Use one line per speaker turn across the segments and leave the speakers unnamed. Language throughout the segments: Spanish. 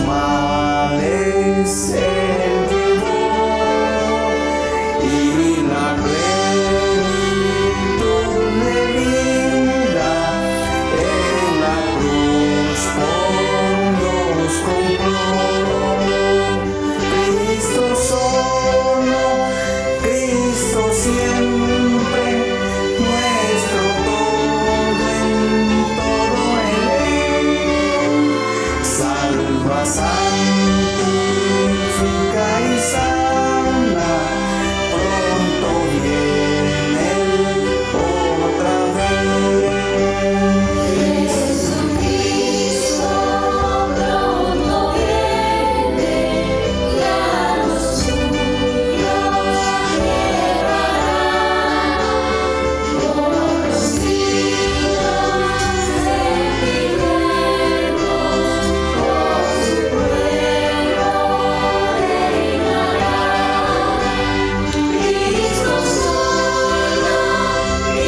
males Él llevó, y la plenitud de vida en la cruz por nos compró. Cristo solo, Cristo siempre, nuestro todo en todo Él. Salva, santifica y sana, pronto viene Él otra vez.
Jesucristo pronto viene, ya los suyos llevará por los siglos sempiternos, por su pueblo reinará. Cristo solo,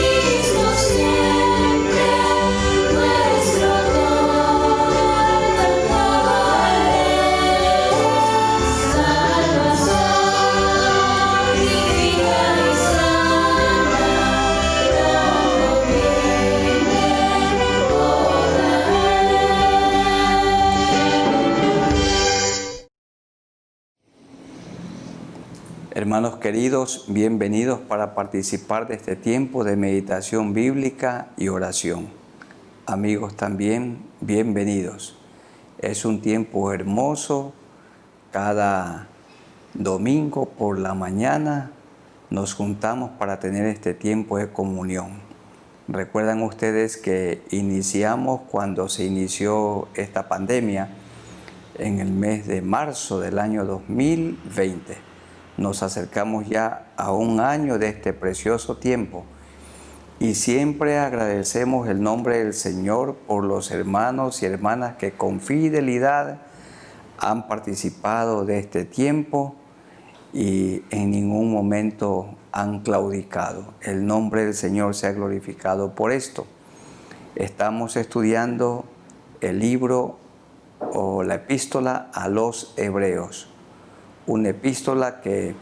Cristo siempre, nuestro todo en todo Él. Salva, santifica y sana, pronto viene otra vez.
Hermanos queridos, bienvenidos para participar de este tiempo de meditación bíblica y oración. Amigos también, bienvenidos. Es un tiempo hermoso. Cada domingo por la mañana nos juntamos para tener este tiempo de comunión. Recuerdan ustedes que iniciamos cuando se inició esta pandemia en el mes de marzo del año 2020. Nos acercamos ya a un año de este precioso tiempo y siempre agradecemos el nombre del Señor por los hermanos y hermanas que con fidelidad han participado de este tiempo y en ningún momento han claudicado. El nombre del Señor sea glorificado por esto. Estamos estudiando el libro o la epístola a los Hebreos. Una epístola que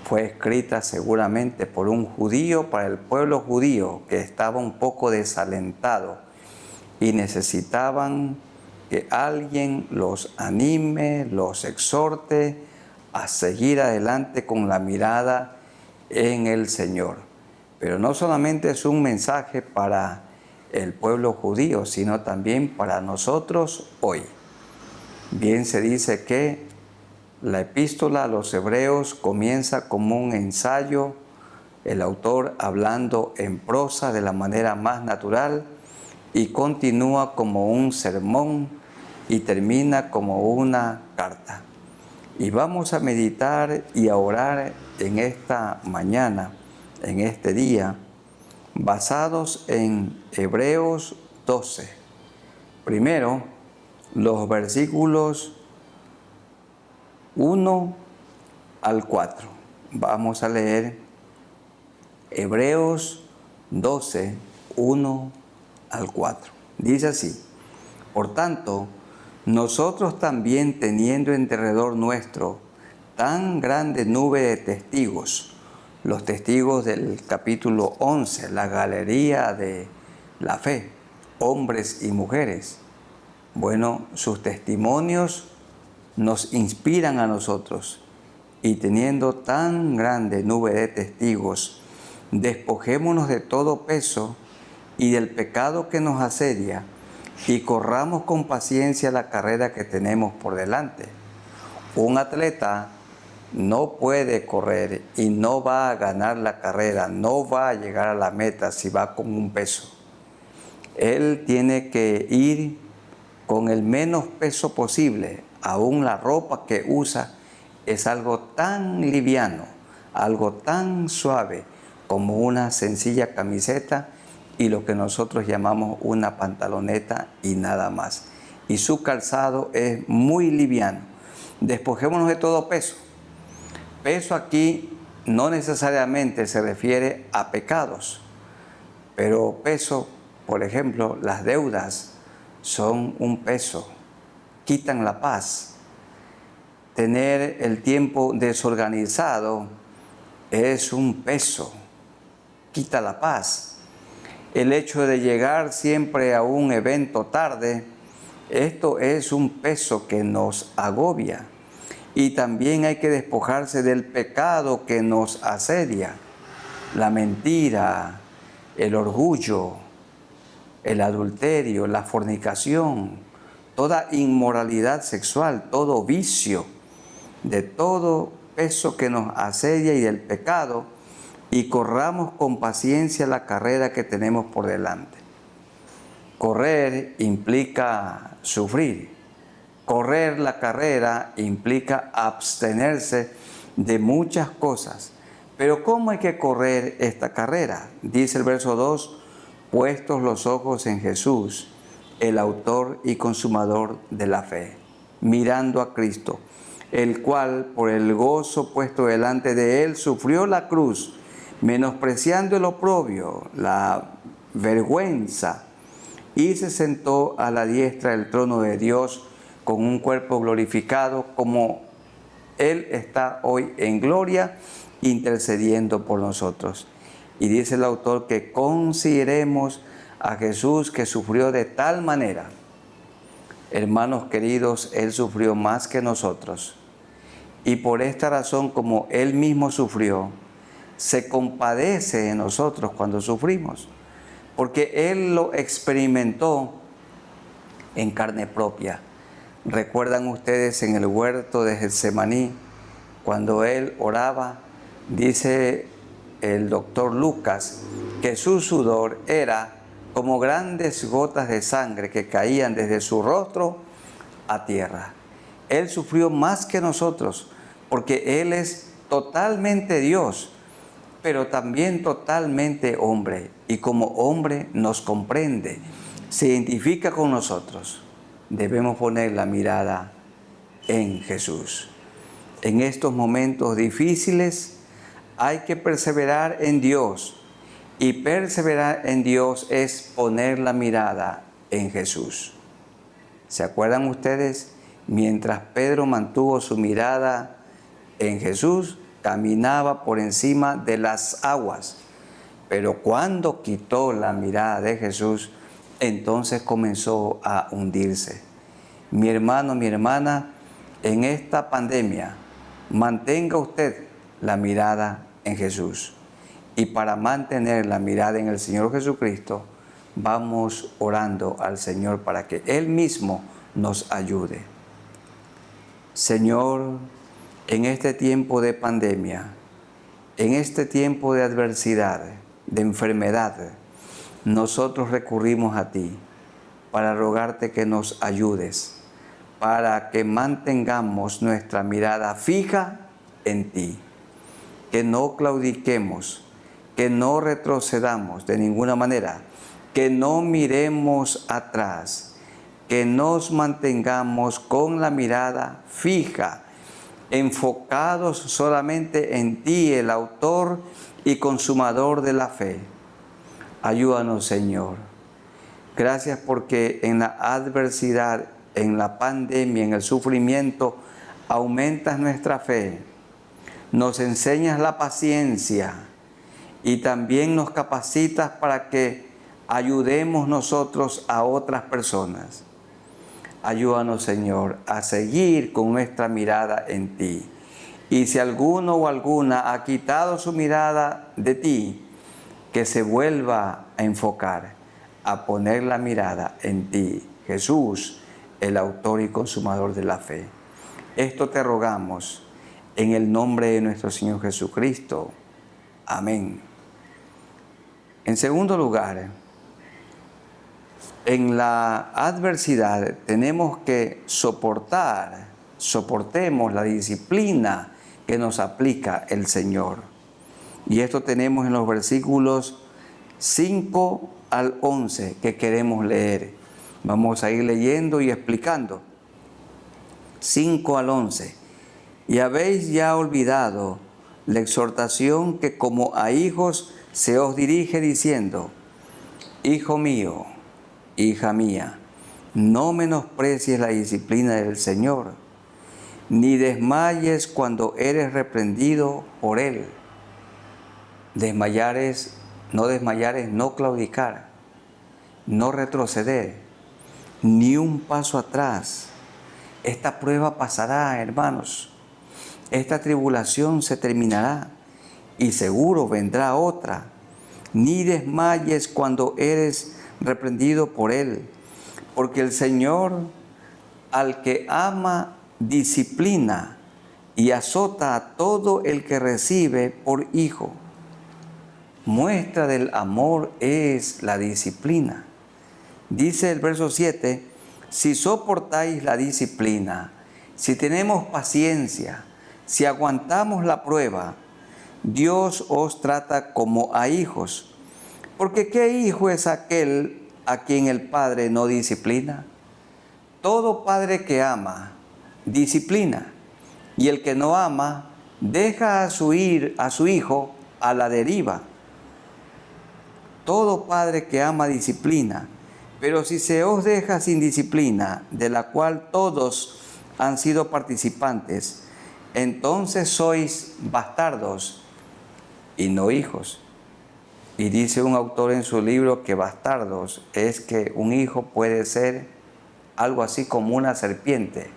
fue escrita seguramente por un judío para el pueblo judío que estaba un poco desalentado y necesitaban que alguien los anime, los exhorte a seguir adelante con la mirada en el Señor. Pero no solamente es un mensaje para el pueblo judío, sino también para nosotros hoy. Bien se dice que la epístola a los Hebreos comienza como un ensayo, el autor hablando en prosa de la manera más natural y continúa como un sermón y termina como una carta. Y vamos a meditar y a orar en esta mañana, en este día, basados en Hebreos 12. Primero, los versículos 1 al 4. Vamos a leer Hebreos 12, 1 al 4. Dice así: Por tanto, nosotros también, teniendo en derredor nuestro tan grande nube de testigos, los testigos del capítulo 11, la galería de la fe, hombres y mujeres. Bueno, sus testimonios nos inspiran a nosotros, y teniendo tan grande nube de testigos, despojémonos de todo peso y del pecado que nos asedia, y corramos con paciencia la carrera que tenemos por delante. Un atleta no puede correr y no va a ganar la carrera, no va a llegar a la meta si va con un peso. Él tiene que ir con el menos peso posible. Aún la ropa que usa es algo tan liviano, algo tan suave como una sencilla camiseta y lo que nosotros llamamos una pantaloneta y nada más. Y su calzado es muy liviano. Despojémonos de todo peso. Peso aquí no necesariamente se refiere a pecados, pero peso, por ejemplo, las deudas son un peso. quitan la paz. Tener el tiempo desorganizado es un peso, quita la paz. El hecho de llegar siempre a un evento tarde, esto es un peso que nos agobia. Y también hay que despojarse del pecado que nos asedia, la mentira, el orgullo, el adulterio, la fornicación, toda inmoralidad sexual, todo vicio, de todo peso que nos asedia y del pecado, y corramos con paciencia la carrera que tenemos por delante. Correr implica sufrir. Correr la carrera implica abstenerse de muchas cosas. Pero ¿cómo hay que correr esta carrera? Dice el verso 2, puestos los ojos en Jesús, el autor y consumador de la fe, mirando a Cristo, el cual por el gozo puesto delante de él sufrió la cruz, menospreciando el oprobio, la vergüenza, y se sentó a la diestra del trono de Dios con un cuerpo glorificado, como Él está hoy en gloria, intercediendo por nosotros. Y dice el autor que consideremos a Jesús, que sufrió de tal manera. Hermanos queridos, Él sufrió más que nosotros. Y por esta razón, como Él mismo sufrió, se compadece de nosotros cuando sufrimos. Porque Él lo experimentó en carne propia. ¿Recuerdan ustedes en el huerto de Getsemaní, cuando Él oraba? Dice el doctor Lucas que su sudor era como grandes gotas de sangre que caían desde su rostro a tierra. Él sufrió más que nosotros, porque Él es totalmente Dios, pero también totalmente hombre. Y como hombre nos comprende, se identifica con nosotros. Debemos poner la mirada en Jesús. En estos momentos difíciles hay que perseverar en Dios. Y perseverar en Dios es poner la mirada en Jesús. ¿Se acuerdan ustedes? Mientras Pedro mantuvo su mirada en Jesús, caminaba por encima de las aguas. Pero cuando quitó la mirada de Jesús, entonces comenzó a hundirse. Mi hermano, mi hermana, en esta pandemia, mantenga usted la mirada en Jesús. Y para mantener la mirada en el Señor Jesucristo, vamos orando al Señor para que Él mismo nos ayude. Señor, en este tiempo de pandemia, en este tiempo de adversidad, de enfermedad, nosotros recurrimos a ti para rogarte que nos ayudes, para que mantengamos nuestra mirada fija en ti, que no claudiquemos, que no retrocedamos de ninguna manera, que no miremos atrás, que nos mantengamos con la mirada fija, enfocados solamente en ti, el autor y consumador de la fe. Ayúdanos, Señor. Gracias porque en la adversidad, en la pandemia, en el sufrimiento, aumentas nuestra fe, nos enseñas la paciencia y también nos capacitas para que ayudemos nosotros a otras personas. Ayúdanos, Señor, a seguir con nuestra mirada en ti. Y si alguno o alguna ha quitado su mirada de ti, que se vuelva a enfocar, a poner la mirada en ti, Jesús, el autor y consumador de la fe. Esto te rogamos en el nombre de nuestro Señor Jesucristo. Amén. En segundo lugar, en la adversidad tenemos que soportemos la disciplina que nos aplica el Señor. Y esto tenemos en los versículos 5 al 11 que queremos leer. Vamos a ir leyendo y explicando. 5 al 11. Y habéis ya olvidado la exhortación que como a hijos se os dirige diciendo: Hijo mío, hija mía, No menosprecies la disciplina del Señor, ni desmayes cuando eres reprendido por Él. No desmayar es no claudicar, no retroceder, ni un paso atrás. Esta prueba pasará, hermanos. Esta tribulación se terminará y seguro vendrá otra. Ni desmayes cuando eres reprendido por Él, porque el Señor al que ama disciplina y azota a todo el que recibe por hijo. Muestra del amor es la disciplina. Dice el verso 7, si soportáis la disciplina, si tenemos paciencia, si aguantamos la prueba, Dios os trata como a hijos. Porque ¿qué hijo es aquel a quien el Padre no disciplina? Todo padre que ama, disciplina, y el que no ama, deja a su hijo a la deriva. Todo padre que ama disciplina, pero si se os deja sin disciplina, de la cual todos han sido participantes, entonces sois bastardos y no hijos. Y dice un autor en su libro que bastardos es que un hijo puede ser algo así como una serpiente,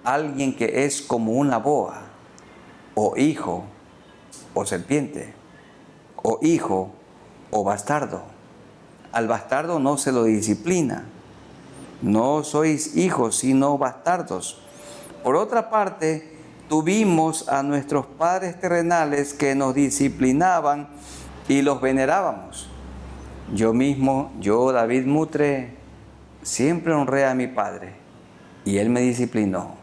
alguien que es como una boa, o hijo, o serpiente, o hijo, o bastardo. Al bastardo no se lo disciplina. No sois hijos, sino bastardos. Por otra parte, tuvimos a nuestros padres terrenales que nos disciplinaban y los venerábamos. Yo mismo, David Mutre, siempre honré a mi padre y él me disciplinó.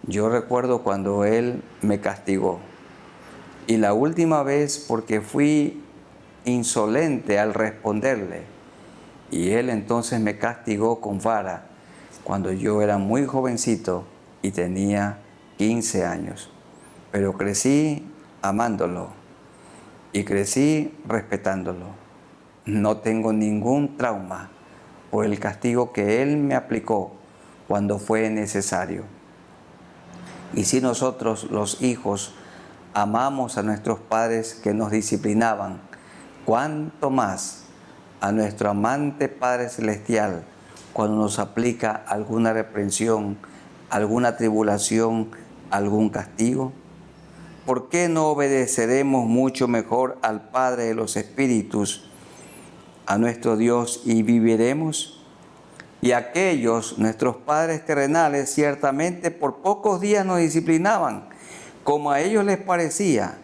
Yo recuerdo cuando él me castigó. Y la última vez porque fui insolente al responderle. Y él entonces me castigó con vara cuando yo era muy jovencito y tenía 15 años. Pero crecí amándolo y crecí respetándolo. No tengo ningún trauma por el castigo que él me aplicó cuando fue necesario. Y si nosotros, los hijos, amamos a nuestros padres que nos disciplinaban, cuánto más a nuestro amante Padre Celestial cuando nos aplica alguna reprensión, alguna tribulación, algún castigo. ¿Por qué no obedeceremos mucho mejor al Padre de los Espíritus, a nuestro Dios, y viviremos? Y aquellos, nuestros padres terrenales, ciertamente por pocos días nos disciplinaban, como a ellos les parecía,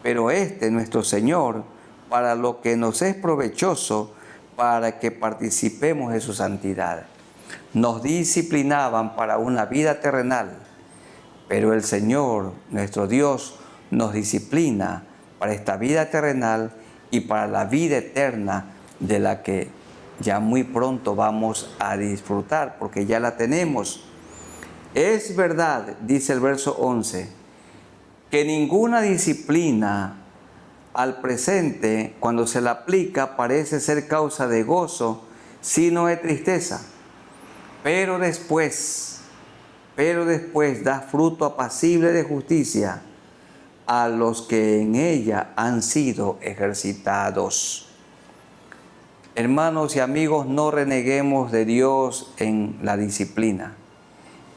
pero nuestro Señor, para lo que nos es provechoso, para que participemos de su santidad. Nos disciplinaban para una vida terrenal, pero el Señor, nuestro Dios, nos disciplina para esta vida terrenal y para la vida eterna de la que ya muy pronto vamos a disfrutar, porque ya la tenemos. Es verdad, dice el verso 11, que ninguna disciplina al presente, cuando se la aplica, parece ser causa de gozo, sino de tristeza. Pero después da fruto apacible de justicia a los que en ella han sido ejercitados. Hermanos y amigos, no reneguemos de Dios en la disciplina,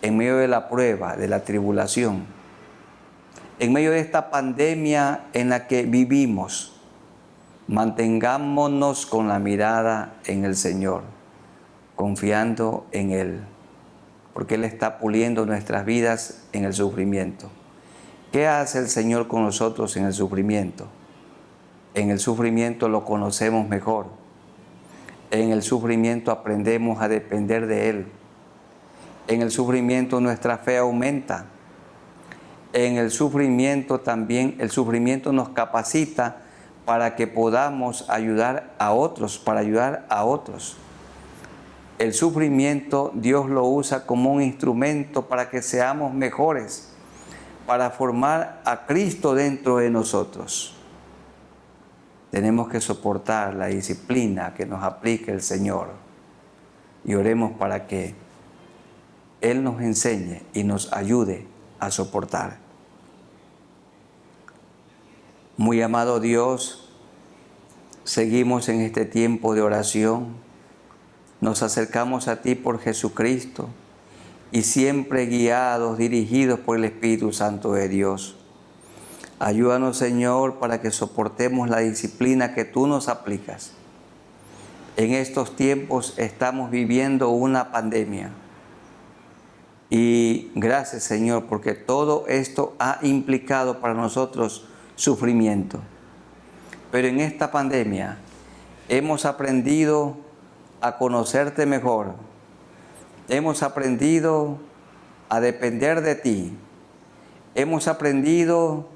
en medio de la prueba, de la tribulación. En medio de esta pandemia en la que vivimos, mantengámonos con la mirada en el Señor, confiando en Él, porque Él está puliendo nuestras vidas en el sufrimiento. ¿Qué hace el Señor con nosotros en el sufrimiento? En el sufrimiento lo conocemos mejor. En el sufrimiento aprendemos a depender de Él. En el sufrimiento nuestra fe aumenta. En el sufrimiento también, el sufrimiento nos capacita para que podamos ayudar a otros, para ayudar a otros. El sufrimiento Dios lo usa como un instrumento para que seamos mejores, para formar a Cristo dentro de nosotros. Tenemos que soportar la disciplina que nos aplica el Señor. y oremos para que Él nos enseñe y nos ayude a soportar. Muy amado Dios, seguimos en este tiempo de oración. Nos acercamos a ti por Jesucristo y siempre guiados, dirigidos por el Espíritu Santo de Dios. Ayúdanos, Señor, para que soportemos la disciplina que tú nos aplicas. En estos tiempos estamos viviendo una pandemia. Y gracias, Señor, porque todo esto ha implicado para nosotros sufrimiento. Pero en esta pandemia hemos aprendido a conocerte mejor. Hemos aprendido a depender de ti. Hemos aprendido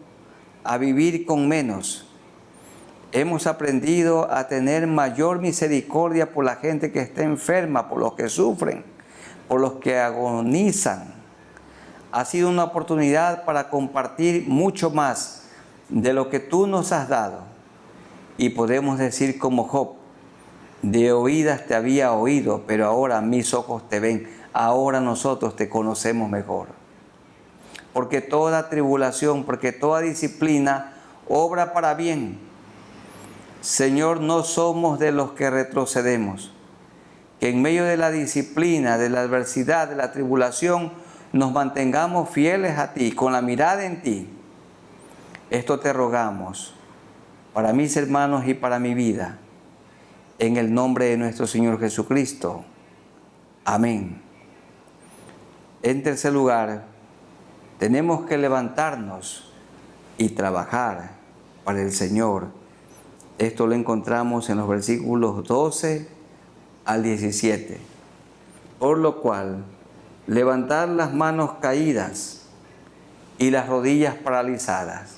a vivir con menos. Hemos aprendido a tener mayor misericordia por la gente que está enferma, por los que sufren, por los que agonizan. Ha sido una oportunidad para compartir mucho más de lo que tú nos has dado. Y podemos decir como Job: de oídas te había oído, pero ahora mis ojos te ven. Ahora nosotros te conocemos mejor. Porque toda tribulación, porque toda disciplina obra para bien. Señor, no somos de los que retrocedemos. Que en medio de la disciplina, de la adversidad, de la tribulación, nos mantengamos fieles a ti, con la mirada en ti. Esto te rogamos para mis hermanos y para mi vida, en el nombre de nuestro Señor Jesucristo. Amén. En tercer lugar, tenemos que levantarnos y trabajar para el Señor. Esto lo encontramos en los versículos 12 al 17. Por lo cual, levantad las manos caídas y las rodillas paralizadas.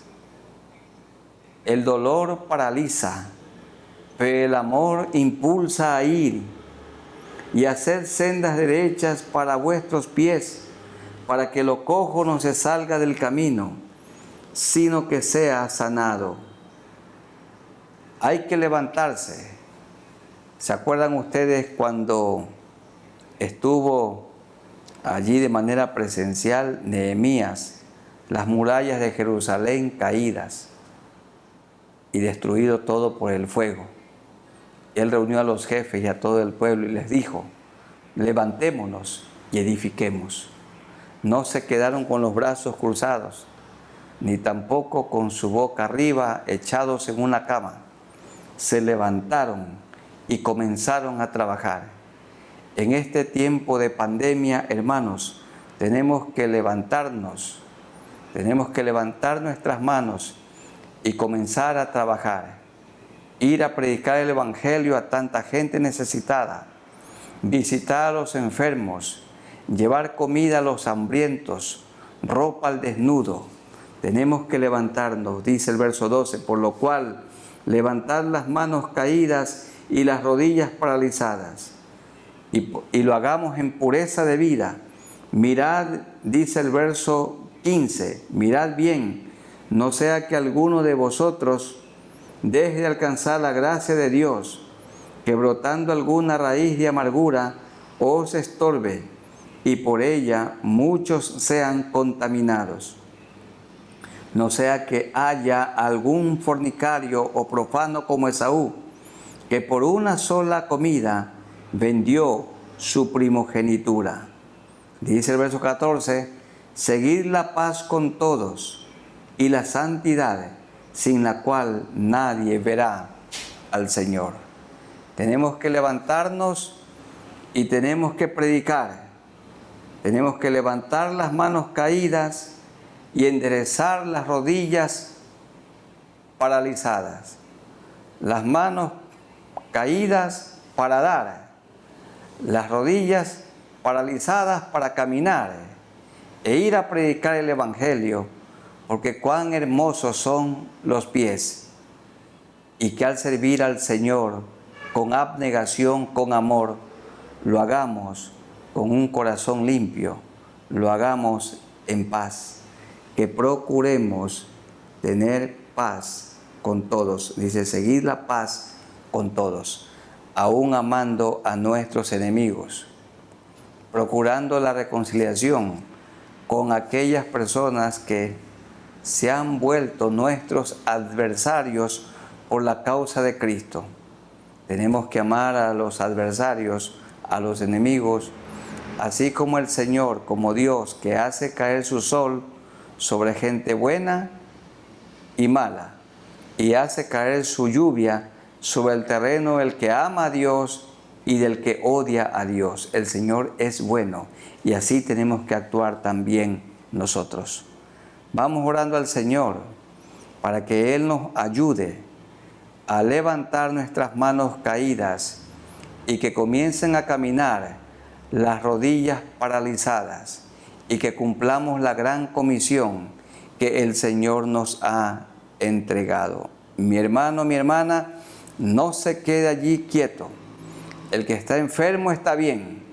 El dolor paraliza, pero el amor impulsa a ir, y hacer sendas derechas para vuestros pies, para que lo cojo no se salga del camino, sino que sea sanado. Hay que levantarse. ¿Se acuerdan ustedes cuando estuvo allí de manera presencial Nehemías, las murallas de Jerusalén caídas y destruido todo por el fuego? Él reunió a los jefes y a todo el pueblo y les dijo: levantémonos y edifiquemos. No se quedaron con los brazos cruzados, ni tampoco con su boca arriba echados en una cama. Se levantaron y comenzaron a trabajar. En este tiempo de pandemia, hermanos, tenemos que levantarnos, tenemos que levantar nuestras manos y comenzar a trabajar. Ir a predicar el Evangelio a tanta gente necesitada, visitar a los enfermos, llevar comida a los hambrientos, ropa al desnudo. Tenemos que levantarnos, dice el verso 12, por lo cual levantad las manos caídas y las rodillas paralizadas, y lo hagamos en pureza de vida. Mirad, dice el verso 15, mirad bien, no sea que alguno de vosotros deje de alcanzar la gracia de Dios, que brotando alguna raíz de amargura os estorbe, y por ella muchos sean contaminados. No sea que haya algún fornicario o profano como Esaú, que por una sola comida vendió su primogenitura. Dice el verso 14, seguid la paz con todos y la santidad, sin la cual nadie verá al Señor. Tenemos que levantarnos y tenemos que predicar. Tenemos que levantar las manos caídas y enderezar las rodillas paralizadas. Las manos caídas para dar, las rodillas paralizadas para caminar e ir a predicar el Evangelio, porque cuán hermosos son los pies, y que al servir al Señor con abnegación, con amor, lo hagamos con un corazón limpio, lo hagamos en paz, que procuremos tener paz con todos. Dice, seguid la paz con todos. aún amando a nuestros enemigos, procurando la reconciliación con aquellas personas que se han vuelto nuestros adversarios por la causa de Cristo. Tenemos que amar a los adversarios, a los enemigos, así como el Señor, como Dios, que hace caer su sol sobre gente buena y mala, y hace caer su lluvia sobre el terreno del que ama a Dios y del que odia a Dios. El Señor es bueno y así tenemos que actuar también nosotros. Vamos orando al Señor para que Él nos ayude a levantar nuestras manos caídas y que comiencen a caminar las rodillas paralizadas y que cumplamos la gran comisión que el Señor nos ha entregado. Mi hermano, mi hermana, no se quede allí quieto. El que está enfermo está bien,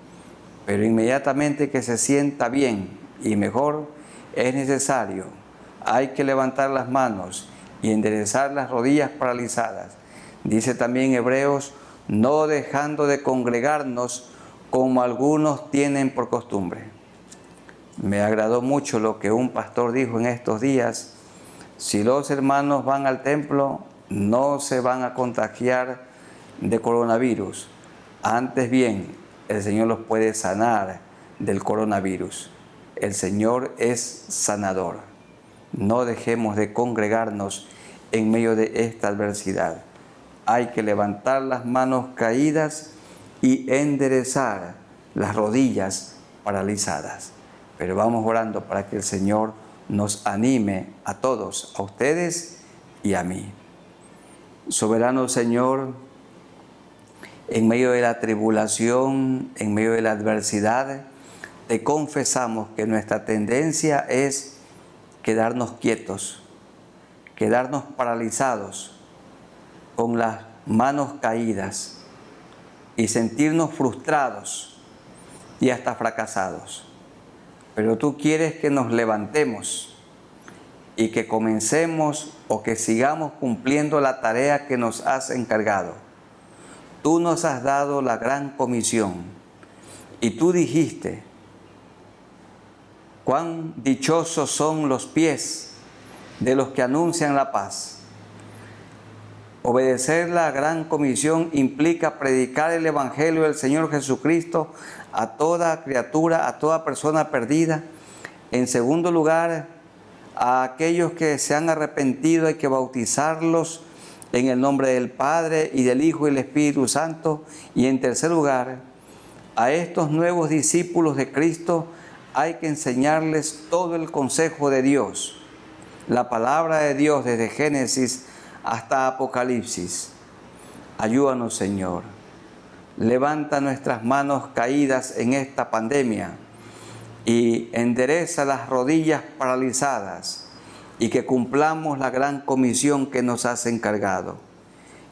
pero inmediatamente que se sienta bien y mejor, es necesario, hay que levantar las manos y enderezar las rodillas paralizadas. Dice también Hebreos, no dejando de congregarnos como algunos tienen por costumbre. Me agradó mucho lo que un pastor dijo en estos días. Si los hermanos van al templo, no se van a contagiar de coronavirus. Antes bien, el Señor los puede sanar del coronavirus. El Señor es sanador. No dejemos de congregarnos en medio de esta adversidad. Hay que levantar las manos caídas y enderezar las rodillas paralizadas. Pero vamos orando para que el Señor nos anime a todos, a ustedes y a mí. Soberano Señor, en medio de la tribulación, en medio de la adversidad, te confesamos que nuestra tendencia es quedarnos quietos, quedarnos paralizados, con las manos caídas y sentirnos frustrados y hasta fracasados. Pero tú quieres que nos levantemos y que comencemos o que sigamos cumpliendo la tarea que nos has encargado. Tú nos has dado la gran comisión y tú dijiste, cuán dichosos son los pies de los que anuncian la paz. Obedecer la gran comisión implica predicar el Evangelio del Señor Jesucristo a toda criatura, a toda persona perdida. En segundo lugar, a aquellos que se han arrepentido hay que bautizarlos en el nombre del Padre y del Hijo y del Espíritu Santo. Y en tercer lugar, a estos nuevos discípulos de Cristo hay que enseñarles todo el consejo de Dios, la palabra de Dios desde Génesis hasta Apocalipsis. Ayúdanos, Señor. Levanta nuestras manos caídas en esta pandemia y endereza las rodillas paralizadas y que cumplamos la gran comisión que nos has encargado.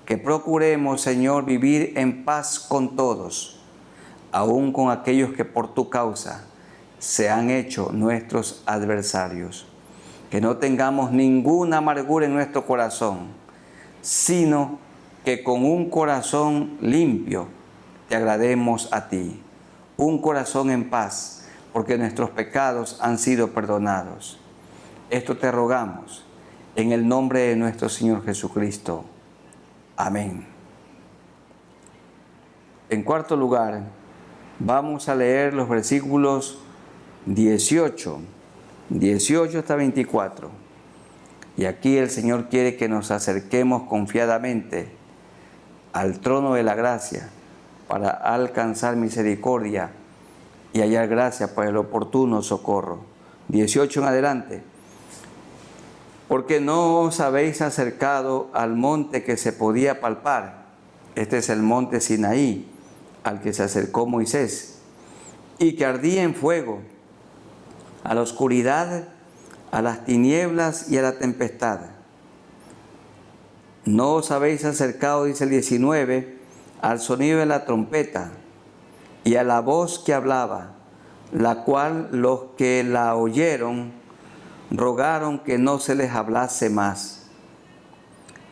Que procuremos, Señor, vivir en paz con todos, aun con aquellos que por tu causa se han hecho nuestros adversarios. Que no tengamos ninguna amargura en nuestro corazón, sino que con un corazón limpio te agrademos a ti. Un corazón en paz, porque nuestros pecados han sido perdonados. Esto te rogamos en el nombre de nuestro Señor Jesucristo. Amén. En cuarto lugar, vamos a leer los versículos 18 hasta 24. Y aquí el Señor quiere que nos acerquemos confiadamente al trono de la gracia para alcanzar misericordia y hallar gracia para el oportuno socorro. 18 en adelante. Porque no os habéis acercado al monte que se podía palpar. Este es el monte Sinaí, al que se acercó Moisés, y que ardía en fuego, a la oscuridad, a las tinieblas y a la tempestad. No os habéis acercado, dice el 19, al sonido de la trompeta y a la voz que hablaba, la cual los que la oyeron rogaron que no se les hablase más,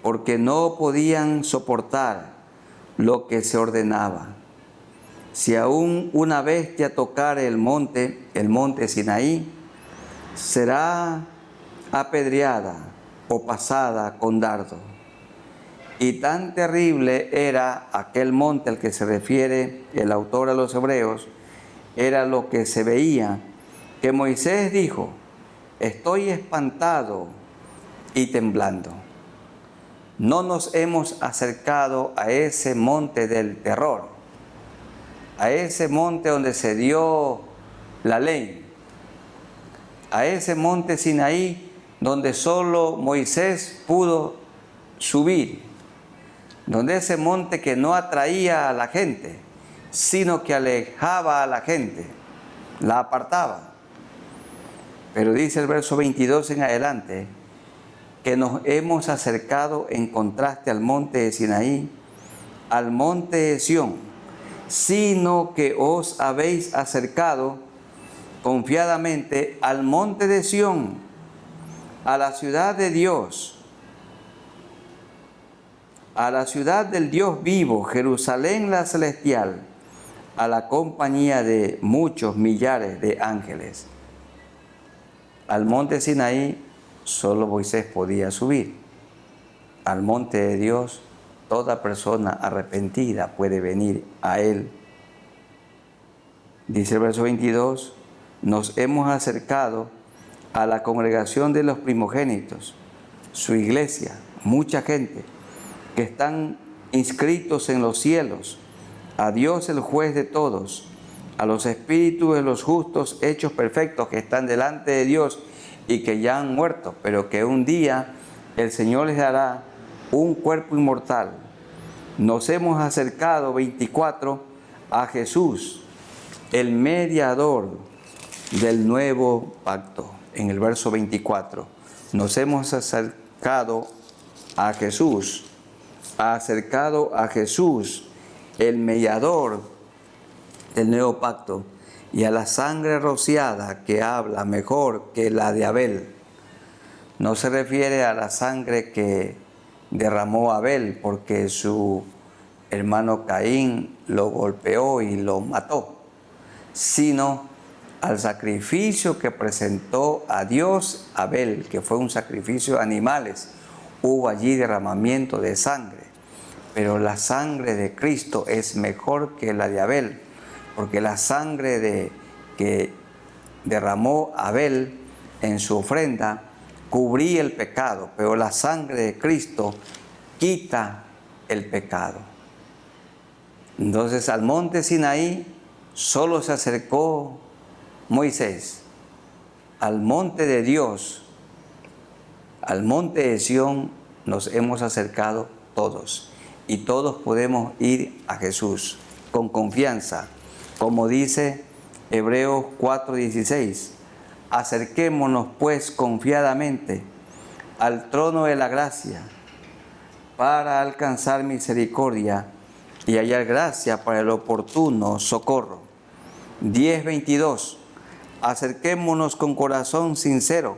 porque no podían soportar lo que se ordenaba. Si aún una bestia tocare el monte Sinaí, será apedreada o pasada con dardo. Y tan terrible era aquel monte al que se refiere el autor a los hebreos, era lo que se veía, que Moisés dijo: estoy espantado y temblando. No nos hemos acercado a ese monte del terror, a ese monte donde se dio la ley, a ese monte Sinaí donde solo Moisés pudo subir, donde ese monte que no atraía a la gente, sino que alejaba a la gente, la apartaba. Pero dice el verso 22 en adelante, que nos hemos acercado en contraste al monte de Sinaí, al monte de Sión, sino que os habéis acercado confiadamente al monte de Sión, a la ciudad de Dios, a la ciudad del Dios vivo, Jerusalén la celestial, a la compañía de muchos millares de ángeles. Al monte Sinaí solo Moisés podía subir. Al monte de Dios toda persona arrepentida puede venir a él. Dice el verso 22, nos hemos acercado a la congregación de los primogénitos, su iglesia, mucha gente que están inscritos en los cielos, a Dios el juez de todos, a los espíritus de los justos hechos perfectos que están delante de Dios y que ya han muerto, pero que un día el Señor les dará un cuerpo inmortal. Nos hemos acercado, 24, a Jesús, el mediador del nuevo pacto. En el verso 24, nos hemos acercado a Jesús, el mediador del nuevo pacto, y a la sangre rociada que habla mejor que la de Abel. No se refiere a la sangre que derramó Abel porque su hermano Caín lo golpeó y lo mató, sino al sacrificio que presentó a Dios Abel, que fue un sacrificio de animales. Hubo allí derramamiento de sangre, pero la sangre de Cristo es mejor que la de Abel, porque la sangre que derramó Abel en su ofrenda cubría el pecado, pero la sangre de Cristo quita el pecado. Entonces al monte Sinaí solo se acercó Moisés. Al monte de Dios, al monte de Sión, nos hemos acercado todos, y todos podemos ir a Jesús con confianza, como dice Hebreos 4:16. Acerquémonos pues confiadamente al trono de la gracia para alcanzar misericordia y hallar gracia para el oportuno socorro. 10:22. Acerquémonos con corazón sincero,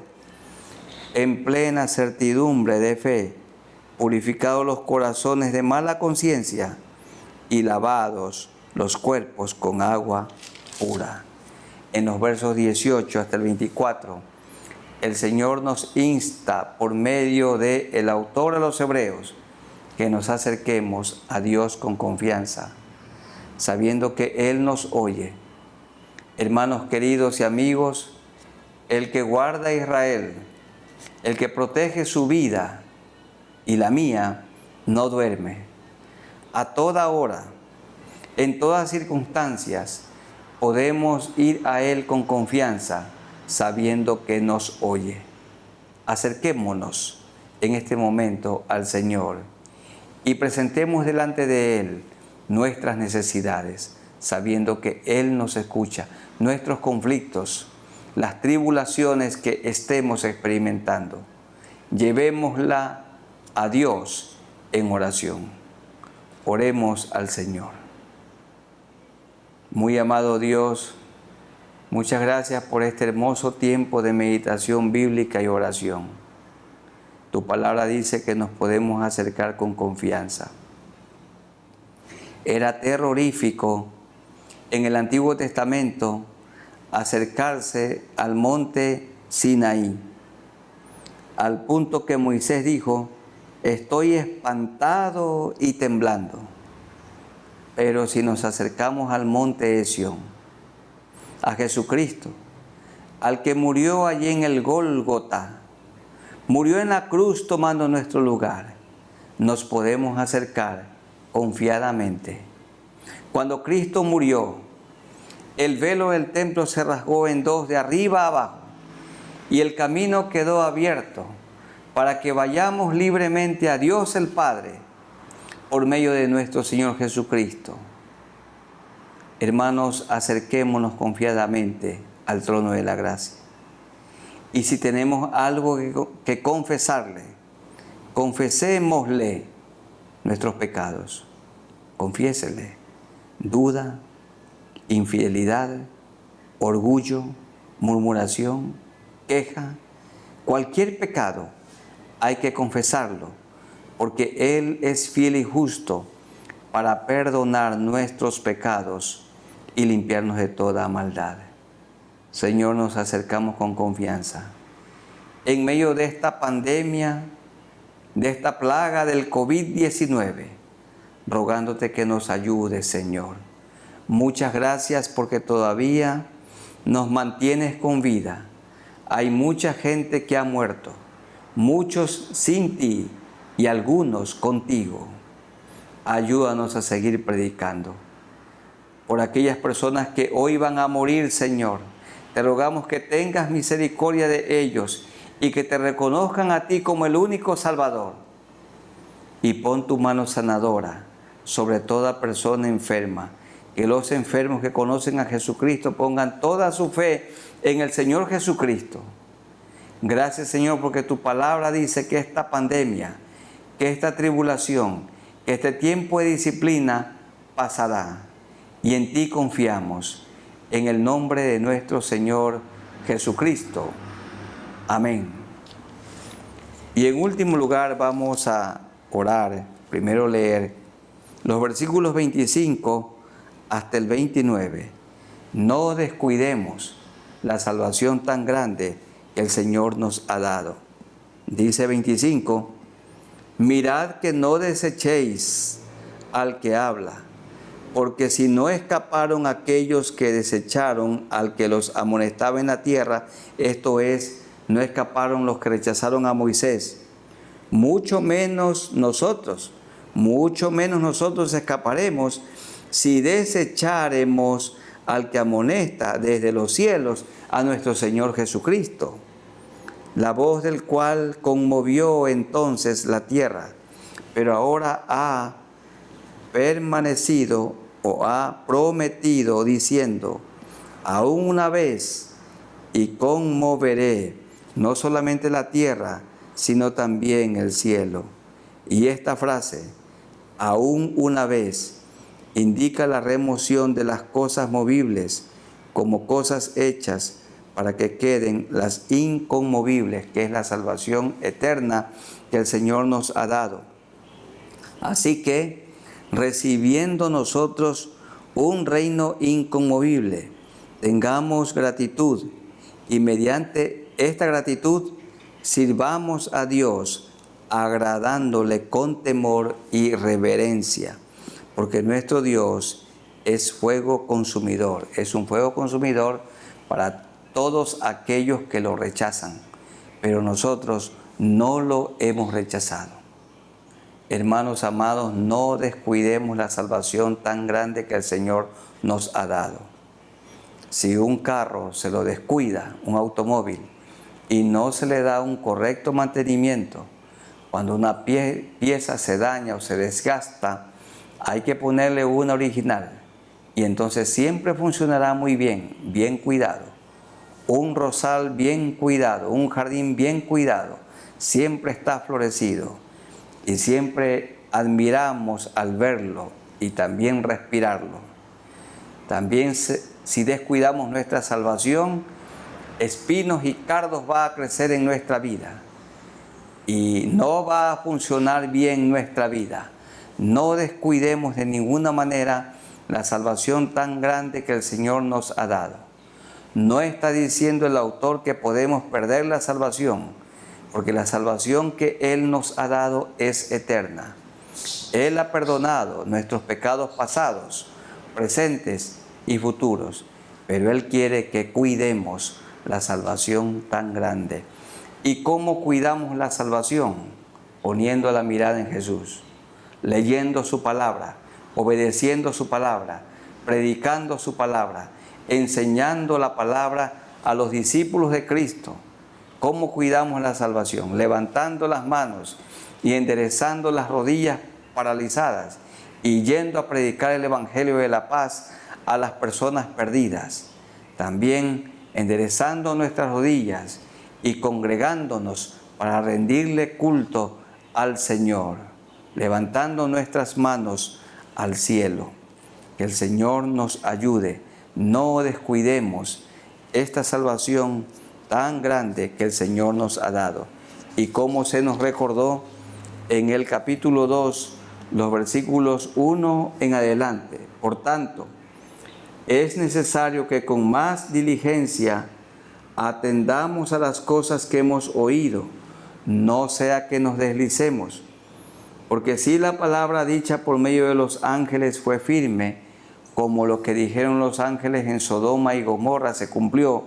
en plena certidumbre de fe, purificados los corazones de mala conciencia y lavados los cuerpos con agua pura. En los versos 18 hasta el 24, el Señor nos insta por medio del autor a los hebreos que nos acerquemos a Dios con confianza, sabiendo que Él nos oye. Hermanos queridos y amigos, el que guarda a Israel, el que protege su vida y la mía, no duerme. A toda hora, en todas circunstancias, podemos ir a Él con confianza, sabiendo que nos oye. Acerquémonos en este momento al Señor y presentemos delante de Él nuestras necesidades, sabiendo que Él nos escucha, nuestros conflictos, las tribulaciones que estemos experimentando. Llevémosla a Dios en oración. Oremos al Señor. Muy amado Dios, muchas gracias por este hermoso tiempo de meditación bíblica y oración. Tu palabra dice que nos podemos acercar con confianza. Era terrorífico en el Antiguo Testamento acercarse al monte Sinaí, al punto que Moisés dijo: estoy espantado y temblando. Pero si nos acercamos al monte de Sión, a Jesucristo, al que murió allí en el Gólgota, murió en la cruz tomando nuestro lugar, nos podemos acercar confiadamente. Cuando Cristo murió, el velo del templo se rasgó en dos de arriba a abajo y el camino quedó abierto para que vayamos libremente a Dios el Padre por medio de nuestro Señor Jesucristo. Hermanos, acerquémonos confiadamente al trono de la gracia. Y si tenemos algo que confesarle, confesémosle nuestros pecados. Confiésele duda, infidelidad, orgullo, murmuración, queja, cualquier pecado hay que confesarlo, porque Él es fiel y justo para perdonar nuestros pecados y limpiarnos de toda maldad. Señor, nos acercamos con confianza. En medio de esta pandemia, de esta plaga del COVID-19, rogándote que nos ayudes, Señor. Muchas gracias porque todavía nos mantienes con vida. Hay mucha gente que ha muerto, muchos sin ti y algunos contigo. Ayúdanos a seguir predicando. Por aquellas personas que hoy van a morir, Señor, te rogamos que tengas misericordia de ellos y que te reconozcan a ti como el único Salvador. Y pon tu mano sanadora sobre toda persona enferma. Que los enfermos que conocen a Jesucristo pongan toda su fe en el Señor Jesucristo. Gracias, Señor, porque tu palabra dice que esta pandemia, que esta tribulación, que este tiempo de disciplina pasará. Y en ti confiamos. En el nombre de nuestro Señor Jesucristo. Amén. Y en último lugar vamos a orar. Primero leer los versículos 25 hasta el 29. No descuidemos la salvación tan grande que el Señor nos ha dado. Dice 25, mirad que no desechéis al que habla, porque si no escaparon aquellos que desecharon al que los amonestaba en la tierra, esto es, no escaparon los que rechazaron a Moisés, mucho menos nosotros escaparemos si desecharemos al que amonesta desde los cielos a nuestro Señor Jesucristo, la voz del cual conmovió entonces la tierra, pero ahora ha permanecido o ha prometido diciendo, aún una vez y conmoveré no solamente la tierra, sino también el cielo. Y esta frase, aún una vez, indica la remoción de las cosas movibles como cosas hechas para que queden las inconmovibles, que es la salvación eterna que el Señor nos ha dado. Así que, recibiendo nosotros un reino inconmovible, tengamos gratitud y mediante esta gratitud sirvamos a Dios agradándole con temor y reverencia, porque nuestro Dios es fuego consumidor, es un fuego consumidor para todos aquellos que lo rechazan, pero nosotros no lo hemos rechazado. Hermanos amados, no descuidemos la salvación tan grande que el Señor nos ha dado. Si un carro se lo descuida, un automóvil, y no se le da un correcto mantenimiento, cuando una pieza se daña o se desgasta, hay que ponerle una original y entonces siempre funcionará muy bien, bien cuidado. Un rosal bien cuidado, un jardín bien cuidado, siempre está florecido y siempre admiramos al verlo y también respirarlo. También si descuidamos nuestra salvación, espinos y cardos va a crecer en nuestra vida y no va a funcionar bien nuestra vida. No descuidemos de ninguna manera la salvación tan grande que el Señor nos ha dado. No está diciendo el autor que podemos perder la salvación, porque la salvación que Él nos ha dado es eterna. Él ha perdonado nuestros pecados pasados, presentes y futuros, pero Él quiere que cuidemos la salvación tan grande. ¿Y cómo cuidamos la salvación? Poniendo la mirada en Jesús, leyendo su palabra, obedeciendo su palabra, predicando su palabra, enseñando la palabra a los discípulos de Cristo. ¿Cómo cuidamos la salvación? Levantando las manos y enderezando las rodillas paralizadas y yendo a predicar el Evangelio de la paz a las personas perdidas. También enderezando nuestras rodillas y congregándonos para rendirle culto al Señor, levantando nuestras manos al cielo. Que el Señor nos ayude. No descuidemos esta salvación tan grande que el Señor nos ha dado. Y como se nos recordó en el capítulo 2, los versículos 1 en adelante. Por tanto, es necesario que con más diligencia atendamos a las cosas que hemos oído, no sea que nos deslicemos. Porque si la palabra dicha por medio de los ángeles fue firme, como lo que dijeron los ángeles en Sodoma y Gomorra se cumplió,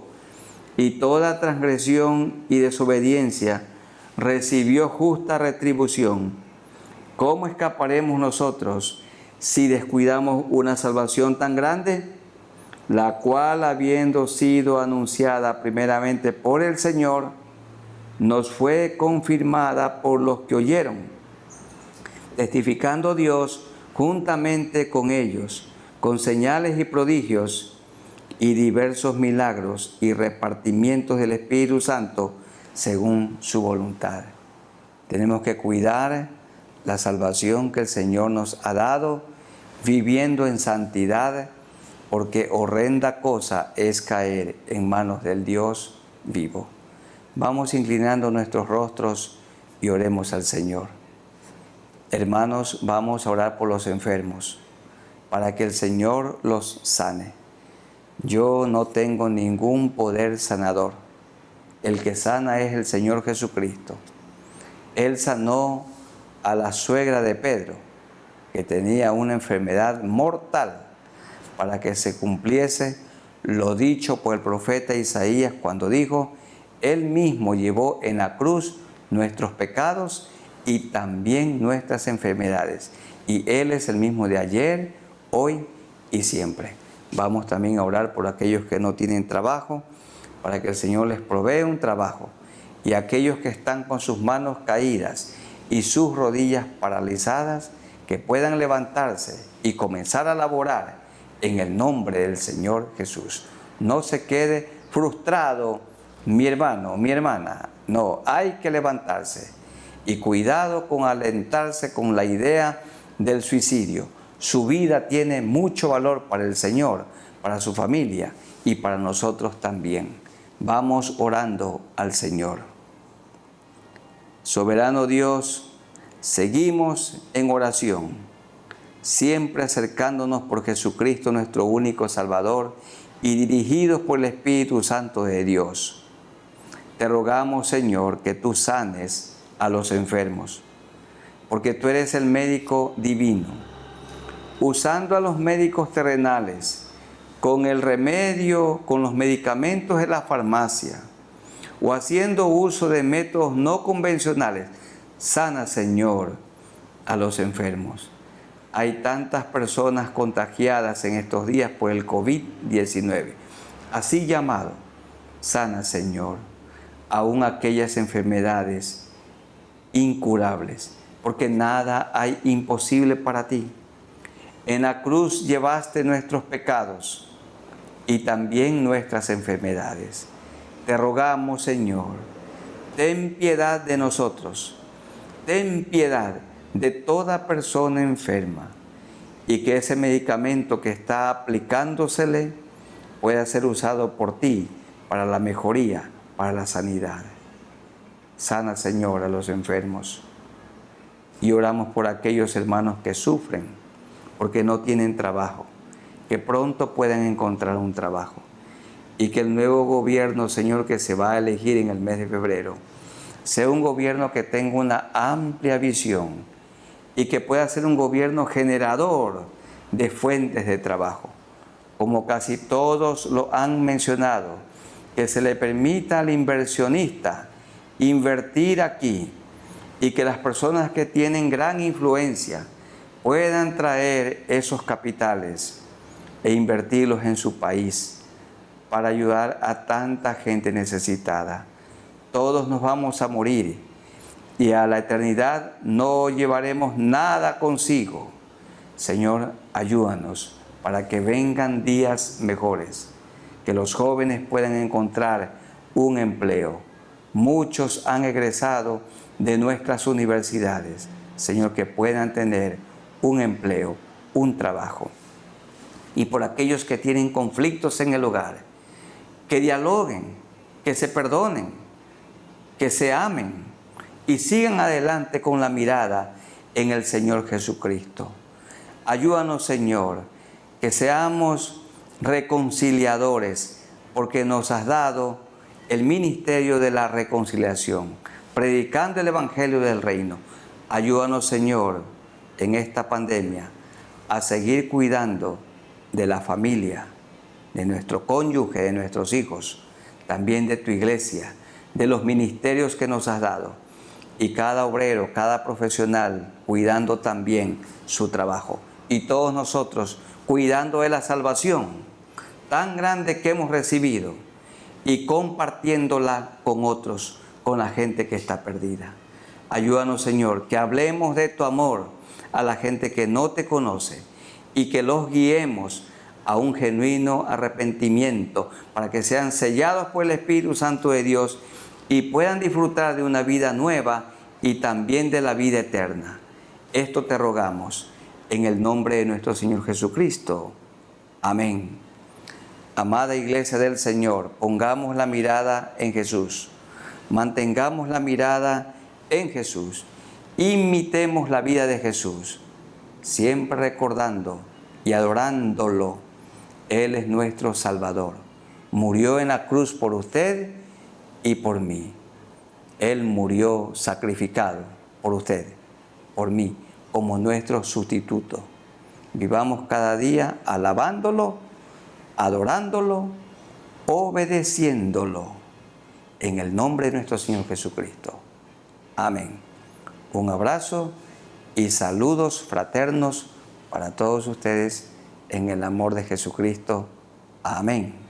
y toda transgresión y desobediencia recibió justa retribución, ¿cómo escaparemos nosotros si descuidamos una salvación tan grande? La cual, habiendo sido anunciada primeramente por el Señor, nos fue confirmada por los que oyeron, testificando Dios juntamente con ellos, con señales y prodigios y diversos milagros y repartimientos del Espíritu Santo según su voluntad. Tenemos que cuidar la salvación que el Señor nos ha dado, viviendo en santidad, porque horrenda cosa es caer en manos del Dios vivo. Vamos inclinando nuestros rostros y oremos al Señor. Hermanos, vamos a orar por los enfermos, para que el Señor los sane. Yo no tengo ningún poder sanador. El que sana es el Señor Jesucristo. Él sanó a la suegra de Pedro, que tenía una enfermedad mortal, para que se cumpliese lo dicho por el profeta Isaías cuando dijo: Él mismo llevó en la cruz nuestros pecados y también nuestras enfermedades. Y Él es el mismo de ayer, hoy y siempre. Vamos también a orar por aquellos que no tienen trabajo, para que el Señor les provea un trabajo. Y aquellos que están con sus manos caídas y sus rodillas paralizadas, que puedan levantarse y comenzar a laborar en el nombre del Señor Jesús. No se quede frustrado, mi hermano, mi hermana. No, hay que levantarse. Y cuidado con alentarse con la idea del suicidio. Su vida tiene mucho valor para el Señor, para su familia y para nosotros también. Vamos orando al Señor. Soberano Dios, seguimos en oración, siempre acercándonos por Jesucristo, nuestro único Salvador, y dirigidos por el Espíritu Santo de Dios. Te rogamos, Señor, que tú sanes a los enfermos, porque tú eres el médico divino. Usando a los médicos terrenales, con el remedio, con los medicamentos de la farmacia, o haciendo uso de métodos no convencionales, sana, Señor, a los enfermos. Hay tantas personas contagiadas en estos días por el COVID-19. Así llamado, sana, Señor, aún aquellas enfermedades incurables, porque nada hay imposible para ti. En la cruz llevaste nuestros pecados y también nuestras enfermedades. Te rogamos, Señor, ten piedad de nosotros, ten piedad de toda persona enferma, y que ese medicamento que está aplicándosele pueda ser usado por ti para la mejoría, para la sanidad. Sana, Señor, a los enfermos. y oramos por aquellos hermanos que sufren porque no tienen trabajo, que pronto puedan encontrar un trabajo y que el nuevo gobierno, Señor, que se va a elegir en el mes de febrero, sea un gobierno que tenga una amplia visión y que pueda ser un gobierno generador de fuentes de trabajo. Como casi todos lo han mencionado, que se le permita al inversionista invertir aquí y que las personas que tienen gran influencia puedan traer esos capitales e invertirlos en su país para ayudar a tanta gente necesitada. Todos nos vamos a morir y a la eternidad no llevaremos nada consigo. Señor, ayúdanos para que vengan días mejores, que los jóvenes puedan encontrar un empleo. Muchos han egresado de nuestras universidades. Señor, que puedan tener un empleo, un trabajo. Y por aquellos que tienen conflictos en el hogar, que dialoguen, que se perdonen, que se amen y sigan adelante con la mirada en el Señor Jesucristo. Ayúdanos, Señor, que seamos reconciliadores, porque nos has dado el ministerio de la reconciliación, predicando el Evangelio del Reino. Ayúdanos, Señor, en esta pandemia, a seguir cuidando de la familia, de nuestro cónyuge, de nuestros hijos, también de tu iglesia, de los ministerios que nos has dado, y cada obrero, cada profesional cuidando también su trabajo, y todos nosotros cuidando de la salvación tan grande que hemos recibido y compartiéndola con otros, con la gente que está perdida. Ayúdanos, Señor, que hablemos de tu amor a la gente que no te conoce y que los guiemos a un genuino arrepentimiento para que sean sellados por el Espíritu Santo de Dios y puedan disfrutar de una vida nueva y también de la vida eterna. Esto te rogamos en el nombre de nuestro Señor Jesucristo. Amén. Amada Iglesia del Señor, pongamos la mirada en Jesús. Mantengamos la mirada en Jesús. Imitemos la vida de Jesús, siempre recordando y adorándolo. Él es nuestro Salvador. Murió en la cruz por usted y por mí. Él murió sacrificado por usted, por mí, como nuestro sustituto. Vivamos cada día alabándolo, adorándolo, obedeciéndolo. En el nombre de nuestro Señor Jesucristo. Amén. Un abrazo y saludos fraternos para todos ustedes en el amor de Jesucristo. Amén.